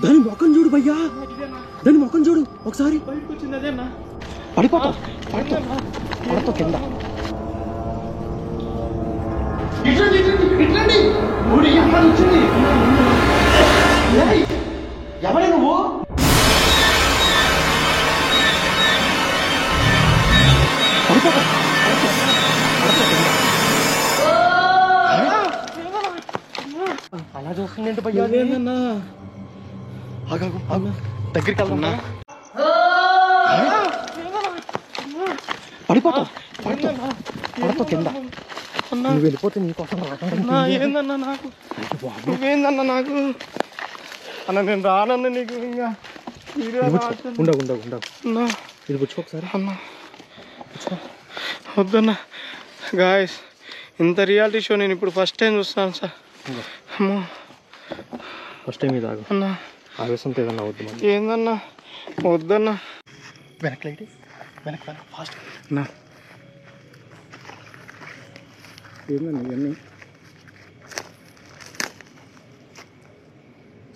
దాని మొఖం చూడు భయ్యా, దాని మొఖం చూడు ఒకసారి. బయటకు వచ్చింది అదేనా? పడిపోతావు పడతావు కింద. ఎవరే నువ్వు? పడిపోతావు. అలా చూస్తుంది ఏంటి భయ్యా? దగ్గరికి వెళ్దా? పడిపోతావు పడతావు కింద. నువ్వు వెళ్ళిపోతే నీకోసం ఏందన్నా నాకు, నువ్వేందన్నా నాకు అన్న, నేను రానన్న నీకు. ఇంకా ఉండవు ఉండవు ఉండవు. ఇది పుచ్చుకో ఒకసారి. అన్నా వద్దన్నా. గాయస్, ఇంత రియాలిటీ షో నేను ఇప్పుడు ఫస్ట్ టైం చూస్తాను సార్. అమ్మో, ఫస్ట్ టైం ఇది. ఆగు అన్నా, ఆవేశంతో ఏదన్నా వద్దు. ఏందన్నా వద్దన్నా. వెనక్కి లైట్, వెనక్కి ఫాస్ట్. నా ఏందన్నా ఇవన్నీ?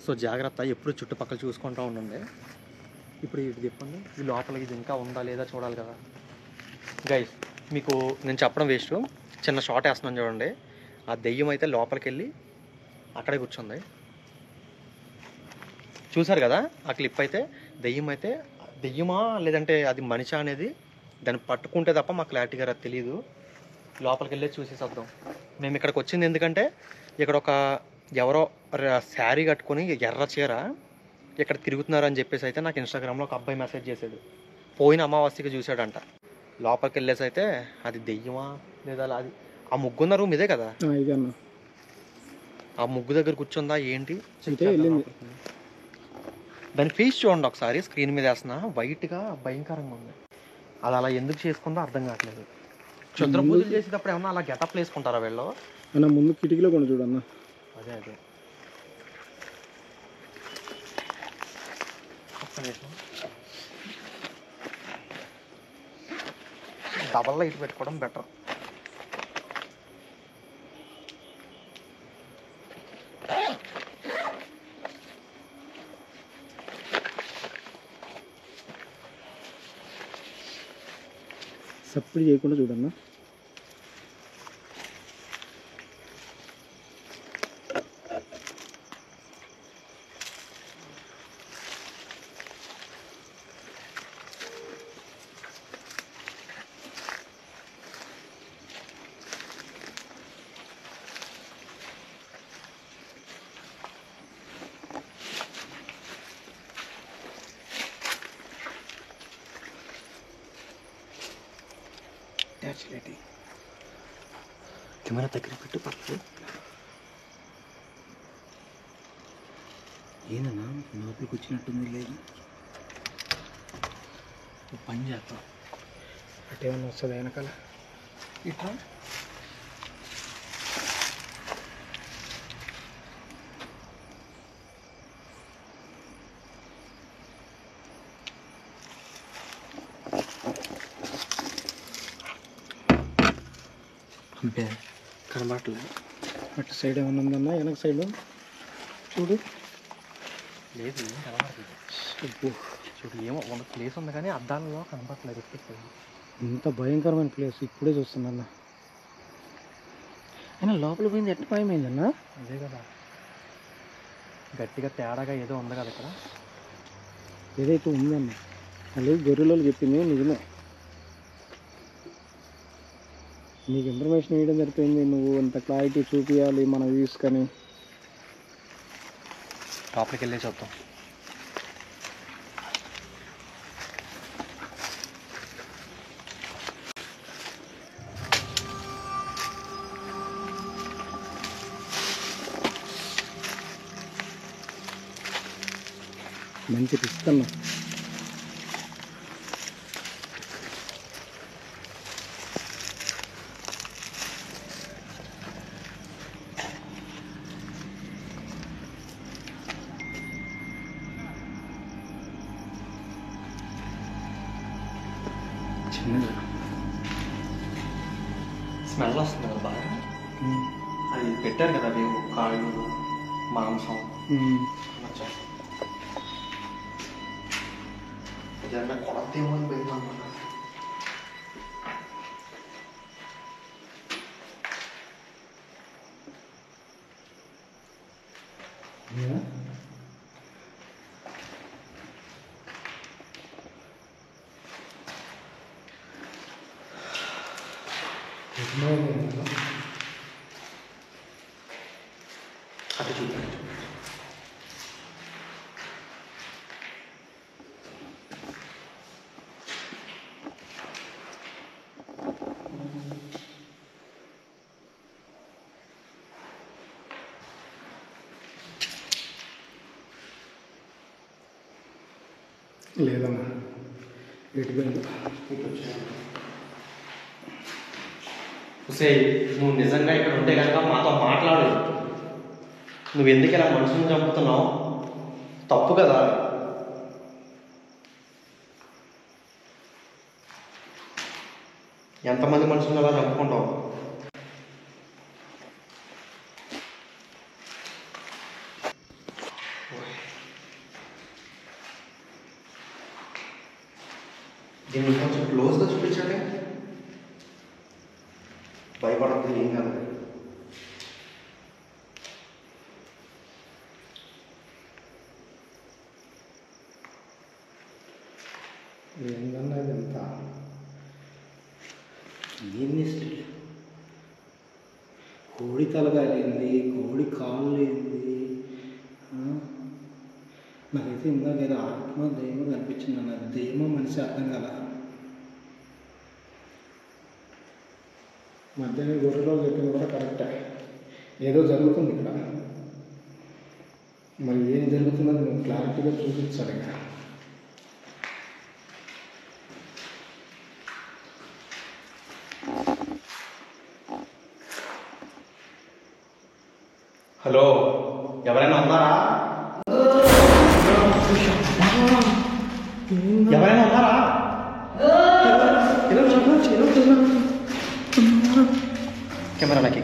సో జాగ్రత్త, ఎప్పుడు చుట్టుపక్కల చూసుకుంటూ ఉండండి. ఇప్పుడు ఇది చెప్పండి, ఈ లోపలికి ఇది ఇంకా ఉందా లేదా చూడాలి కదా గైస్. మీకు నేను చెప్పడం వేస్ట్, చిన్న షార్ట్ వేస్తున్నాను చూడండి. ఆ దెయ్యం అయితే లోపలికి వెళ్ళి అక్కడే కూర్చుంది, చూసారు కదా ఆ క్లిప్. అయితే దెయ్యం అయితే దెయ్యమా లేదంటే అది మనిషా అనేది దాన్ని పట్టుకుంటే తప్ప మాకు క్లారిటీగా తెలియదు. లోపలికి వెళ్ళి చూసేసేద్దాం. మేము ఇక్కడికి వచ్చింది ఎందుకంటే ఇక్కడ ఒక ఎవరో శారీ కట్టుకొని ఎర్ర చీర ఇక్కడ తిరుగుతున్నారు అని చెప్పేసి అయితే నాకు ఇన్స్టాగ్రామ్లో ఒక అబ్బాయి మెసేజ్ చేశాడు. పోయిన అమావాస్యకి చూశాడంట. లోపలికి వెళ్ళేసి అయితే అది దెయ్యమా లేదా అది ఆ ముగ్గున్న రూమ్ ఇదే కదా, ఆ ముగ్గు దగ్గర కూర్చుందా ఏంటి? దాని ఫేస్ చూడండి ఒకసారి, స్క్రీన్ మీద వేస్తున్నా. వైట్గా భయంకరంగా ఉంది. అది అలా ఎందుకు చేసుకుందో అర్థం కావట్లేదు. క్షుద్ర పూజలు చేసేటప్పుడు ఏమన్నా అలా గెటప్ వేసుకుంటారా వీళ్ళు? అన్న ముందు కిటికీలో కొన్ని చూడన్నా. అదే అదే డబల్ లైట్ పెట్టుకోవడం బెటర్. సప్పుడు చేయకుండా చూడన్నా. కెమెరా దగ్గర పెట్టు పర్లేదు. ఏదన్నా లోపలికి వచ్చినట్టుంది. లేదు పని చేస్తాం. అటేమన్నా వస్తుంది వెనకాల. ఇట్లా అంతే కనబడట్లేదు. అటు సైడ్ ఏమన్నా ఉందన్నా? వెనక సైడ్ చూడు. లేదు కనబడట్లేదు. చూడు ఏమో ఒక ప్లేస్ ఉంది కానీ అద్దాలలో కనబడట్లేదు. ఇంత భయంకరమైన ప్లేస్ ఇప్పుడే చూస్తున్నా. అయినా లోపల పోయింది ఎట్లా భయమైందన్నా? అదే కదా, గట్టిగా తేడాగా ఏదో ఉంది కదా ఇక్కడ. ఏదైతే ఉందన్న మళ్ళీ గొర్రెలు చెప్పింది నిజమే. నీకు ఇన్ఫర్మేషన్ ఇవ్వడం సరిపోయింది, నువ్వు అంత క్లారిటీ చూపించాలి మన వ్యూస్ కానీ. లోపలికి వెళ్ళే చూద్దాం. మంచి రిస్క్ అన్న. చిన్నగా స్మెల్ వస్తుంది కదా బాగా. అది పెట్టారు కదా, అది కాళ్ళు మాంసం కొడతేమో అని భయం అన్నమాట. అది చూడండి. లేదమ్మా ఎటుపోయింది. నువ్వు నిజంగా ఇక్కడ ఉంటే కనుక మాతో మాట్లాడు. నువ్వు ఎందుకు ఇలా మనుషులను చంపుతున్నావు? తప్పు కదా. ఎంతమంది మనుషులను అలా చంపుకుంటావు? దీన్ని కొంచెం క్లోజ్గా చూపించండి. భయపడద్దు, ఏం కాదు. ఏందన్నా ఇదంతా? ఏంది? కోడి తలగాలింది, కోడి కాళ్ళు ఏంది? నాకైతే ఇందాక ఏదో ఆత్మ దైవం అనిపించింది అన్న. దైవం మనిషి అర్థం కదా. మధ్యాహ్నం గొర్రెలో చెప్పింది కూడా కరెక్టే. ఏదో జరుగుతుంది ఇక్కడ. మరి ఏం జరుగుతుందని మేము క్లారిటీగా చూపించాలి ఇక్కడ. హలో, ఎవరైనా ఉన్నారా? ఎవరైనా ఉన్నారా?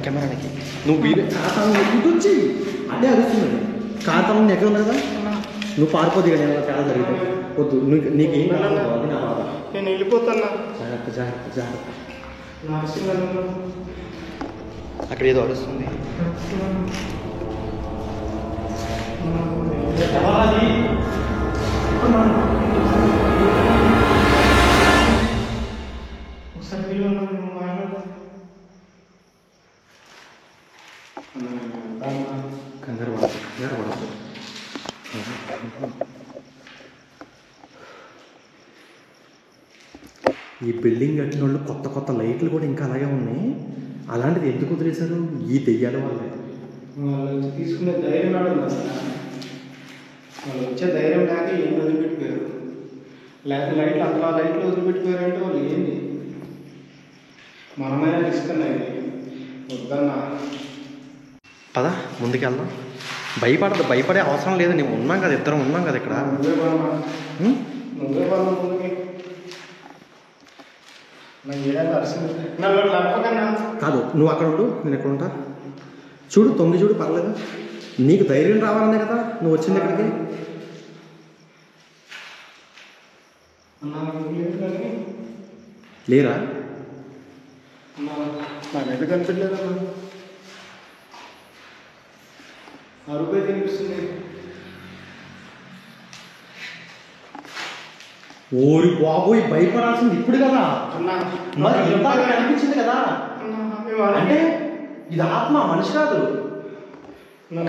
కెమెరాలకి నువ్వు వీలు వచ్చి అదే అడుగుతున్నాడు. కారణం ఎక్కడ ఉంది కదా, నువ్వు పారిపోద్ది కదా. నేను తేడా జరిగితే వద్దు, నీకు ఏం కాదు. అది నా బాధ. నేను వెళ్ళిపోతాను. జాగ్రత్త. అక్కడ ఏదో అడుస్తుంది. కంగారు పడదు. ఈ బిల్డింగ్ కట్టిన వాళ్ళు కొత్త లైట్లు కూడా ఇంకా అలాగే ఉన్నాయి. అలాంటిది ఎందుకు వదిలేశారు? ఈ దెయ్యాల వల్లే. వాళ్ళు తీసుకునే ధైర్యం వాళ్ళు వచ్చే ధైర్యం లేక ఏం వదిలిపెట్టిపోయారు. లేకపోతే లైట్లు వదిలిపెట్టిపోయారంటే వాళ్ళు ఏంటి? మనమైనా రిస్క్ అన్నాయి. వద్దన్నా. పద ముందుకెళ్దాం. భయపడే అవసరం లేదు. నేను ఉన్నాం కదా, ఇద్దరం ఉన్నాం కదా ఇక్కడ. నువ్వే బాగా ముందుకి. కాదు, నువ్వు అక్కడ ఉండు, నేను ఎక్కడ ఉంటా. చూడు, తొంగి చూడు, పర్లేదు. నీకు ధైర్యం రావాలనే కదా నువ్వు వచ్చింది ఇక్కడికి. లేరా? నాకైతే కనిపించలేదన్నా. అరుపై కనిపిస్తుంది. ఓరి బాబోయ్, భయపడాల్సింది ఇప్పుడు కదా. మరి ఎంత కనిపించింది కదా. అంటే ఇది ఆత్మ, మనిషి కాదు.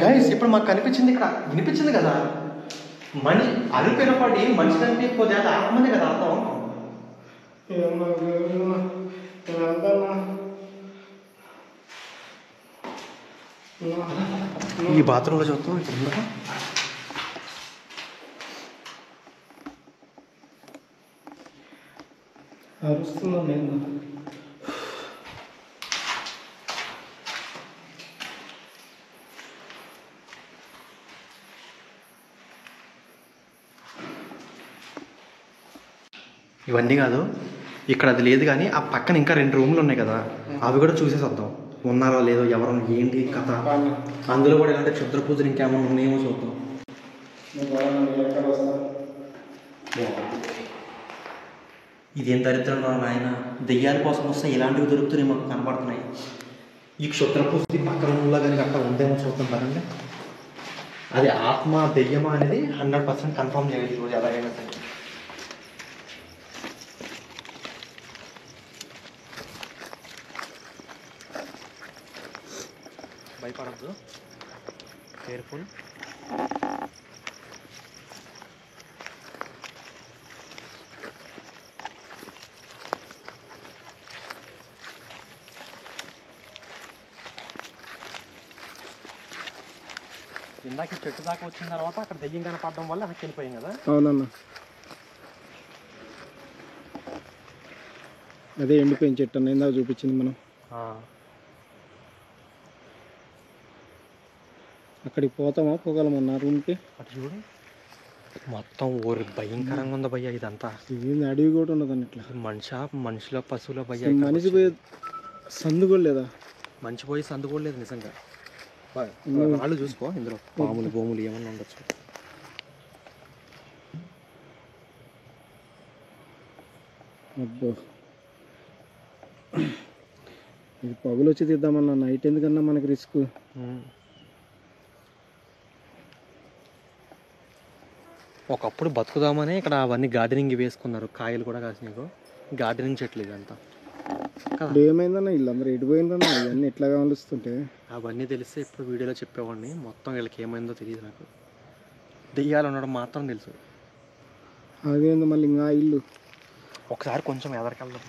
గైస్, ఇప్పుడు మాకు కనిపించింది, ఇక్కడ వినిపించింది కదా. అరుపెనపడి మనిషి కనిపించకపోతే అది ఆత్మనే కదా అర్థం. ఈ బాత్రూంలో చూద్దాం. ఇక్కడ ఉందా? అరుస్తున్నా నేను. ఇవన్నీ కాదు, ఇక్కడ అది లేదు కానీ ఆ పక్కన ఇంకా 2 రూమ్లు ఉన్నాయి కదా, అవి కూడా చూసేసి వద్దాం. ఉన్నారో లేదో ఎవరు ఏంటి కథ, అందులో కూడా ఇలాంటి క్షుద్ర పూజలు ఇంకేమన్నా ఉన్నాయేమో చూద్దాం. ఇదేం దరిద్రం రా నాయన, దెయ్యాల కోసం వస్తే ఇలాంటివి దొరుకుతున్నాయి మాకు కనబడుతున్నాయి. ఈ క్షుద్ర పూజ పక్కన ఊళ్ళో కానీ అక్కడ ఉందేమో చూద్దాం పరండి. అది ఆత్మ దెయ్యమా అనేది 100% కన్ఫర్మ్ చేయాలి ఈరోజు ఎలాగైనా సరే. భయపడద్దు, కేర్ఫుల్. ఇందాక చెట్టు దాకా వచ్చిన తర్వాత అక్కడ దెయ్యం కనపడడం వల్ల అక్కడికి వెళ్ళిపోయాం కదా. అవునన్నా, అదే ఎండిపోయిన చెట్టు అన్న ఇందాక చూపించింది మనం. అక్కడికి పోతామా పోగలమన్నా రూమ్కి? అటు చూడు, మొత్తం ఊరి భయంకరంగా ఉంది భయ్య ఇదంతా. ఇది అడవి కూడా ఉండదండి ఇట్లా. మనుషుల పశువుల భయ్య. మనిషి పోయే సందు కూడా లేదా? మంచి పోయి సందు కూడా లేదు నిజంగా. వాళ్ళు చూసుకో, ఇందులో పాములు భూములు ఏమన్నా ఉండొచ్చు. అబ్బో, ఇది పగులు వచ్చి తీద్దామన్నా, నైట్ ఎందుకన్నా మనకి రిస్క్. ఒకప్పుడు బతుకుదామని ఇక్కడ అవన్నీ గార్డెనింగ్ వేసుకున్నారు, కాయలు కూడా కాసినాయి. గార్డెనింగ్ చెట్లు ఇదంతా. ఏమైందన్నా వీళ్ళందరూ ఎడిపోయిందన్నా, ఇవన్నీ ఎట్లా కావలుస్తుంటే? అవన్నీ తెలిస్తే ఇప్పుడు వీడియోలో చెప్పేవాడిని. మొత్తం వీళ్ళకి ఏమైందో తెలియదు నాకు. దెయ్యాలు ఉండడం మాత్రం తెలుసు. అదేందో మళ్ళీ ఇంకా ఇల్లు ఒకసారి కొంచెం ఎదరికెళ్దాం.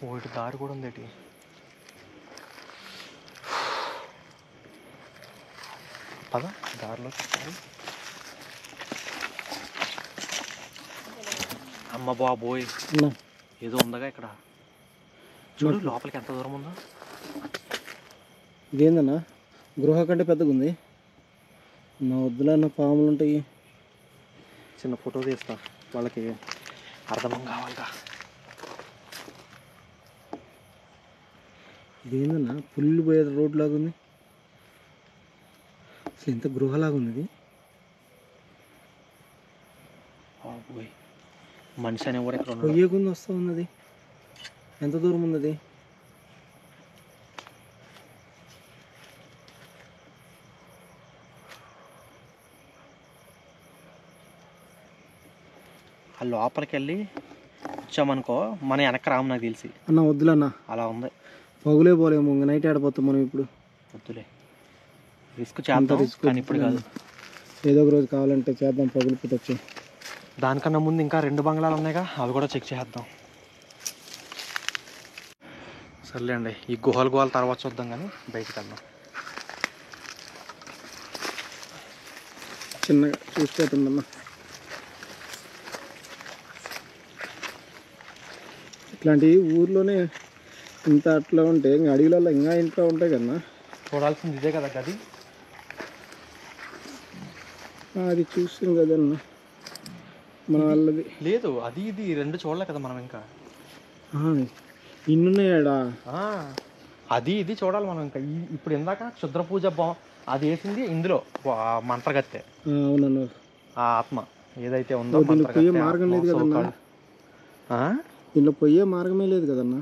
ఓటి దారి కూడా ఉంది. పద దారిలో చెప్పాలి. అమ్మ బాబోయ్, ఏదో ఉందగా ఇక్కడ. చూడు లోపలికి ఎంత దూరం ఉందో. ఇదేందన్నా గృహ కంటే పెద్దగా ఉంది. నా వద్దులన్న పాములు ఉంటాయి. చిన్న ఫోటో తీస్తా, వాళ్ళకి అర్థం కావాలిగా. ఇదేందన్నా పుల్లు పోయే రోడ్ లాగా ఉంది. అసలు ఎంత గృహలాగా ఉంది ఇది. మనిషి అనే కూడా ఇక్కడ పొయ్యకుండా వస్తూ ఉన్నది. ఎంత దూరం ఉన్నది? ఆ లోపలికి వెళ్ళి వచ్చామనుకో మన వెనక రాము, నాకు తెలిసి. అన్న వద్దులన్నా, అలా ఉంది. పగులే పోలేము, నైట్ ఆడిపోతాం మనం ఇప్పుడు. వద్దులే, రిస్క్ చేద్దాం కానీ ఇప్పుడు కాదు. ఏదో ఒక రోజు కావాలంటే చేద్దాం, పగులు పుట్టచ్చు. దానికన్నా ముందు ఇంకా 2 బంగ్లాలు ఉన్నాయిగా, అవి కూడా చెక్ చేద్దాం. సర్లే అండి, ఈ గుహలు తర్వాత చూద్దాం కానీ బయటికి వెళ్దాం. చిన్నగా చూసిపోతుందమ్మా. ఇట్లాంటి ఊర్లోనే ఇంత అట్లా ఉంటే ఇంకా అడవిలలో ఇంకా ఇంట్లో ఉంటాయి కన్నా. చూడాల్సింది ఇదే కదా గది. అది చూసాం కదన్న మన వాళ్ళది. లేదు, అది ఇది 2 చూడలే కదా మనం ఇంకా. ఇన్నున్నాయాడా? అది ఇది చూడాలి మనం ఇంకా. ఇప్పుడు ఇందాక క్షుద్ర పూజ అది వేసింది ఇందులో మంత్రగత్తె. అవునన్నా, ఆ ఆత్మ ఏదైతే ఉందో పోయే మార్గం లేదు కదన్నా. దీనిలో పోయే మార్గమే లేదు కదన్నా.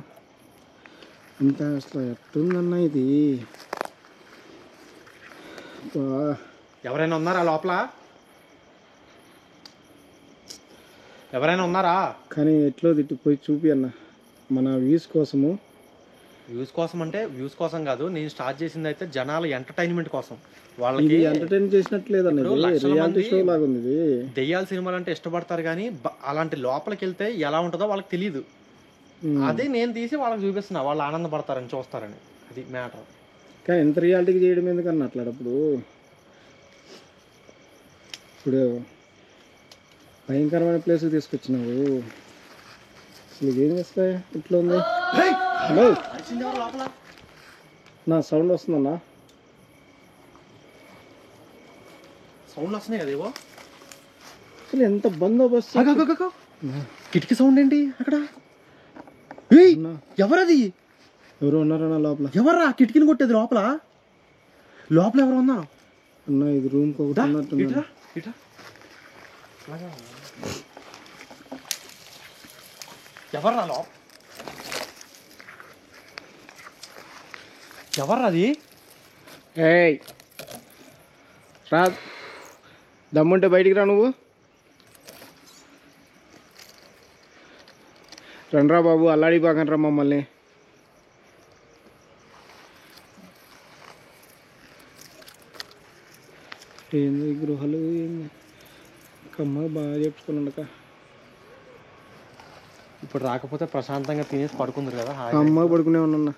ఇంత అసలు ఎట్టుందన్నా ఇది. ఎవరైనా ఉన్నారా లోపల? ఎవరైనా ఉన్నారా? కానీ ఎట్లో తిట్టు పోయి చూపి అన్న, మన వ్యూస్ కోసము. వ్యూస్ కోసం అంటే వ్యూస్ కోసం కాదు, నేను స్టార్ట్ చేసింది అయితే జనాల ఎంటర్టైన్మెంట్ కోసం. వాళ్ళకి ఎంటర్టైన్ చేసినట్లేదన్న, రియాలిటీ షో లాగా ఉంది ఇది. దెయ్యాల సినిమాలు అంటే ఇష్టపడతారు కానీ అలాంటి లోపలికి వెళ్తే ఎలా ఉంటుందో వాళ్ళకి తెలియదు. అదే నేను తీసి వాళ్ళకి చూపిస్తున్నా, వాళ్ళు ఆనందపడతారని, చూస్తారని. అది మ్యాటర్. కానీ ఎంత రియాలిటీకి చేయడం ఎందుకన్నా అట్లాడప్పుడు. ఇప్పుడు భయంకరమైన ప్లేస్కి తీసుకొచ్చినావు, అసలు ఏం చేస్తాయి? ఇట్లా ఉంది నా సౌండ్ వస్తుందన్నా. సౌండ్ వస్తున్నాయి కదా ఏవో. అసలు ఎంత బందోబస్తు. కిటికీ సౌండ్ ఏంటి అక్కడ? ఎవరది? ఎవరు ఉన్నారన్నా లోపల? ఎవర్రా కిటికీని కొట్టేది? లోపల ఎవరు ఉన్నారు అన్న? ఇది రూమ్ ఒకటి ఎవర్రా అది? ఏయ్ రా, దమ్ముంటే బయటికి రా. నువ్వు రండ్రా బాబు, అల్లాడి బాగనరా మమ్మల్ని. ఏంది గృహాలు, ఏంది కమ్మ బాగా చెప్పుకున్నాక. ఇప్పుడు రాకపోతే ప్రశాంతంగా తినేసి పడుకుందరు కదా. అమ్మ పడుకునే ఉన్నా.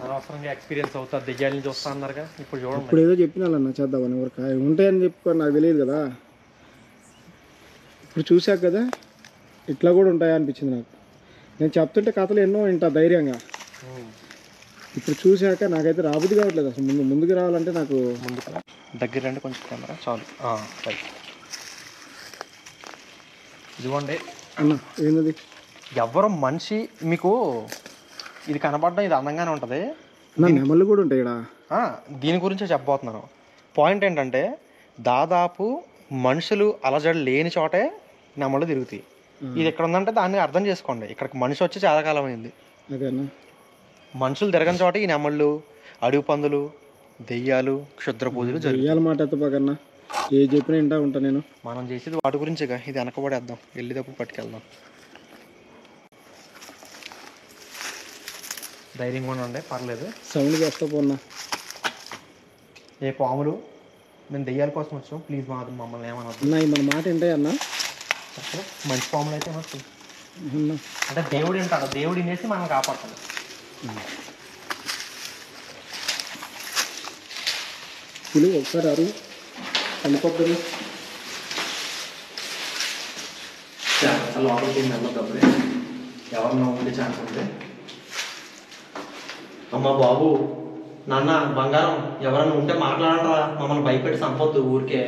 అనవసరంగా ఎక్స్పీరియన్స్ అవుతుంది. దెయ్యాల నుంచి వస్తా అన్నారుగా. ఇప్పుడు చూడండి. ఇప్పుడు ఏదో చెప్పినాలన్న చేద్దామని, ఎవరికి ఉంటాయని చెప్పుకో, నాకు తెలియదు కదా. ఇప్పుడు చూశాక కదా ఇట్లా కూడా ఉంటాయా అనిపించింది నాకు. నేను చెప్తుంటే కథలు ఎన్నో వింటా ధైర్యంగా. ఇప్పుడు చూశాక నాకైతే రాబుద్ది కావట్లేదు అసలు. ముందుకు రావాలంటే నాకు దగ్గర రండి కొంచెం కెమెరా. చాలు. ఇదిగోండి అన్న. ఏంటది? ఎవరు మనిషి మీకు ఇది కనబడడం ఇది అందంగానే ఉంటుంది. నెమళ్ళు కూడా ఉంటాయి ఇక్కడ. దీని గురించే చెప్పబోతున్నాను. పాయింట్ ఏంటంటే దాదాపు మనుషులు అలజడి లేని చోటే నెమళ్ళు తిరుగుతాయి. ఇది ఎక్కడ ఉందంటే దాన్ని అర్థం చేసుకోండి. ఇక్కడికి మనిషి వచ్చి చాలా కాలం అయింది. అదేనా? మనుషులు తిరగని చోట ఈ నెమళ్ళు, అడవి పందులు, దెయ్యాలు, క్షుద్ర పూజలు దెయ్యాల మాట ఎత్తపకన్నా ఏ చెప్పినా వింటా ఉంటా నేను. మనం చేసేది వాటి గురించేగా. ఇది వెనకబడేద్దాం, వెళ్ళేటప్పుడు పట్టుకెళ్దాం. ధైర్యంగా ఉండండి, పర్లేదు. సౌండ్ చేస్తా పోన్నా. ఏ పాములు, మేము దెయ్యాల కోసం వచ్చాం, ప్లీజ్ మమ్మల్ని ఏమన్నా అన్న. మన మాట ఏంటాయి అన్న? మంచి పాములు అయితే ఏమొచ్చు అంటే దేవుడు ఉంటాడు, దేవుడు వినేసి మనం కాపాడతాడు. పులి ఒకసారి అరు కలిపొద్దు. లోపలికి వెళ్ళొద్దప్పుడే ఎవరన్నా ఉండే ఛాన్స్ ఉంది. అమ్మ బాబు, నాన్న బంగారం, ఎవరన్నా ఉంటే మాట్లాడరా, మమ్మల్ని భయపెట్టి సంపొద్దు ఊరికే.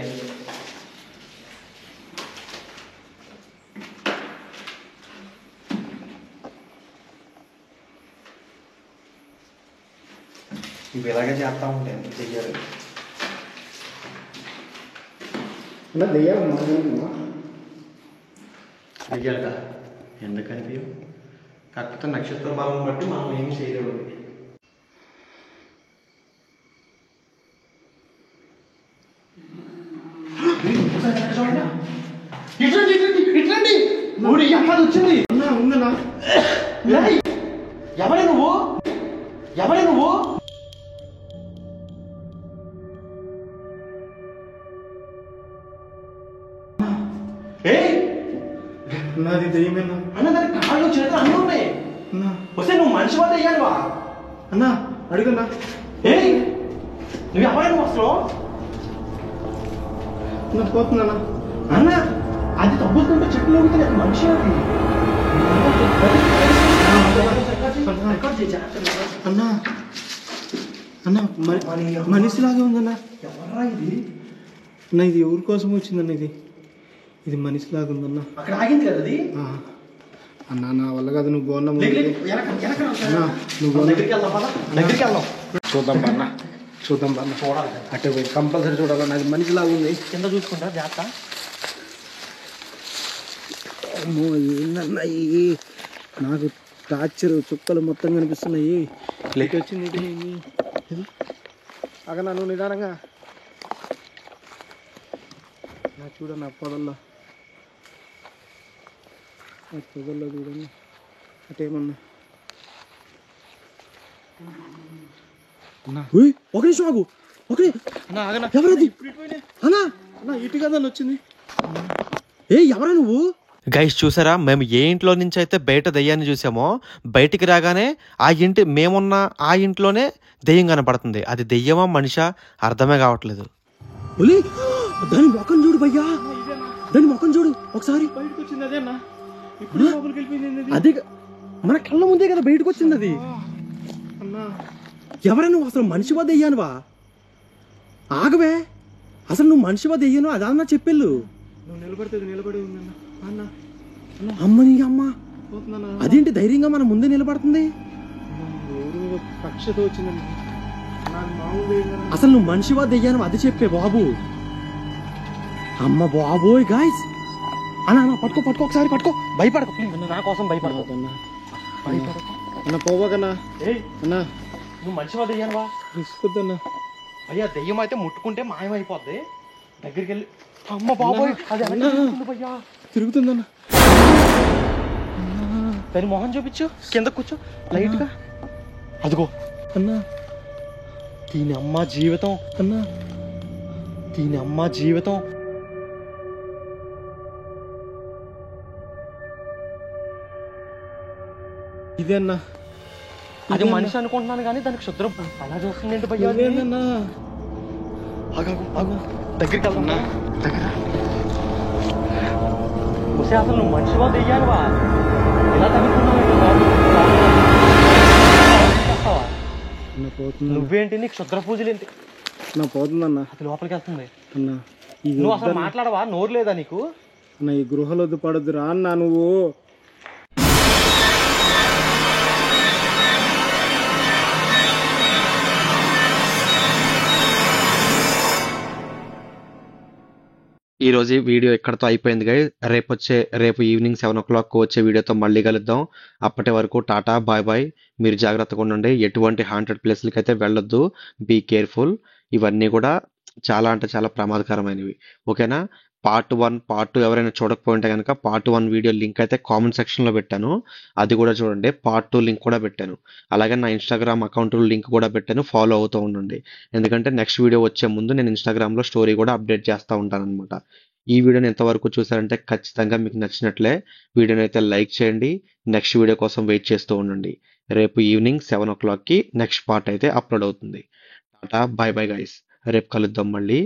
ఇవి ఇలాగే చేస్తా ఉంటాయి చెయ్యాలి. దెయ్యాలి కదా ఎందుకు అనిపించవు? కాకపోతే నక్షత్ర బలం బట్టి మనం ఏం చేయలేవు. వచ్చింది. ఎవరే నువ్వు? ఎవరే నువ్వు? నాది దెయ్యమేనా అన్న? దాని కాళ్ళు చేతులు అన్నీ ఉన్నాయి. వస్తే నువ్వు మనిషి వద్ద అయ్యానువా అన్న? అడుగున్నా. నువ్వు ఎవరే నువ్వు అసలు? పోతుందన్నా. అన్న అది తగ్గుతుంటే చెట్లు ఊగుతుంది, అది మనిషి. అన్నా అన్న మనిషిలాగే ఉందన్నా. ఎవర్రా ఇది? అన్న ఇది ఎవరి కోసం వచ్చిందన్న? ఇది మనిషిలాగా ఉందన్న. అక్కడ ఆగింది కదా అది. అన్న నా వల్ల కదా. నువ్వు బాగున్నా నువ్వు దగ్గరికి వెళ్దాం. చూద్దాం అన్న, చూద్దాం అన్న. చూడాలి, అటు పోయి కంపల్సరీ చూడాలన్న. అది మనిషిలాగా ఉంది. కింద చూసుకుంటా జాగ్రత్త. అమ్మో ఏందన్నాయి, నాకు టార్చర్ చుక్కలు మొత్తం కనిపిస్తున్నాయి. లేట్ వచ్చింది అక్కడ నన్ను నిదానంగా నా చూడన్న పొదల్లో, ఆ పొదల్లో చూడండి. అటేమన్నా ఒక నిమిషం ఆగు. ఎవరది అన్నా? అన్నా ఇటు కదా వచ్చింది. ఎవరా నువ్వు? గైస్ చూసారా, మేము ఏ ఇంట్లో నుంచి అయితే బయట దెయ్యాన్ని చూసామో బయటికి రాగానే ఆ ఇంటి మేమున్న ఆ ఇంట్లోనే దెయ్యం కనపడుతుంది. అది దెయ్యమా మనిషా అర్థమే కావట్లేదు. దాని ముఖం చూడు భయ్యా, దాని ముఖం చూడు ఒకసారి. బయటకు వచ్చింది అదే అన్న. ఇప్పుడు లోపలికి వెళ్ళిపోయింది. అది మన కళ్ళ ముందే కదా బయటకు వచ్చింది అది. అన్నా ఎవరైనా నువ్వు అసలు మనిషివా దెయ్యానువా? ఆగవే అసలు నువ్వు మనిషివా దెయ్యను అదన్నా చెప్పెళ్ళు. నువ్వు నిలబడితే నిలబడి ఉందన్న. అన్న అమ్మ నీ అమ్మ, పోతుందన్న. అదేంటి ధైర్యంగా మన ముందే నిలబడుతుంది? ఎవరి మీద కక్షతో వచ్చిందన్న. నాకు మామూలు ఏం కదా. అసలు నువ్వు మనిషివా దెయ్యాను అది చెప్పే బాబు. అమ్మ బాబోయ్ గాయ్స్, అన్న పట్టుకో పట్టుకో, ఒకసారి పట్టుకో, భయపడకు ప్లీజ్, నా కోసం భయపడకు. భయపడకు అన్న పోవాకన్నా. ఏయ్ అన్న నువ్వు మనిషివా దెయ్యానువా? తీసుకొద్దన్న. అయ్యా దెయ్యం అయితే ముట్టుకుంటే మాయమైపోద్ది, దగ్గరికి వెళ్ళి. అమ్మ బాబోయ్ అది ఎలా తిరుగుతుంది భయ్యా? తిరుగుతుందన్న. దాని మొహం చూపించు, కింద కూర్చో లైట్ గా. అదిగో అన్న దీని అమ్మ జీవితం, అన్న దీని అమ్మ జీవితం. ఇదే అన్న. అది మనిషి అనుకుంటున్నాను కానీ దానికి శుద్రం అలా చూస్తుంది ఏంటి భయ్యా? ఇదేనన్నా. దగ్గరికి వెళ్తున్నా, దగ్గర వస్తే అసలు నువ్వు మనిషివా దెయ్యానువా? ఇలా తగ్గుతున్నావు అన్న పోతుంది. నువ్వేంటి, నీకు శుద్ర పూజలు ఏంటి? అన్న పోతుందన్న. అది లోపలికి వెళ్తుంది. అన్న ఇది నువ్వు అసలు వద్దన్న. మాట్లాడవా? నోరు లేదా నీకు? అన్న ఈ గృహలొద్దు పడొద్దు రా అన్న నువ్వు. ఈ రోజు వీడియో ఇక్కడతో అయిపోయింది గైస్. రేపు ఈవినింగ్ 7 o'clock వచ్చే వీడియోతో మళ్ళీ కలుద్దాం. అప్పటి వరకు టాటా బాయ్ బాయ్. మీరు జాగ్రత్తగా ఉండండి, ఎటువంటి హాంటెడ్ ప్లేస్లకి అయితే వెళ్ళొద్దు, బీ కేర్ఫుల్. ఇవన్నీ కూడా చాలా అంటే చాలా ప్రమాదకరమైనవి. ఓకేనా? పార్ట్ 1 పార్ట్ 2 ఎవరైనా చూడకపోయింటే కనుక పార్ట్ 1 వీడియో లింక్ అయితే కామెంట్ సెక్షన్లో పెట్టాను, అది కూడా చూడండి. పార్ట్ 2 లింక్ కూడా పెట్టాను. అలాగే నా ఇన్స్టాగ్రామ్ అకౌంట్ లింక్ కూడా పెట్టాను, ఫాలో అవుతూ ఉండండి. ఎందుకంటే నెక్స్ట్ వీడియో వచ్చే ముందు నేను ఇన్స్టాగ్రామ్లో స్టోరీ కూడా అప్డేట్ చేస్తూ ఉంటాను అనమాట. ఈ వీడియోని ఎంతవరకు చూసారంటే ఖచ్చితంగా మీకు నచ్చినట్లే వీడియోని అయితే లైక్ చేయండి. నెక్స్ట్ వీడియో కోసం వెయిట్ చేస్తూ ఉండండి. రేపు ఈవినింగ్ 7 o'clockకి నెక్స్ట్ పార్ట్ అయితే అప్లోడ్ అవుతుంది. Tata bye bye guys. రేపు కలుద్దాం మళ్ళీ.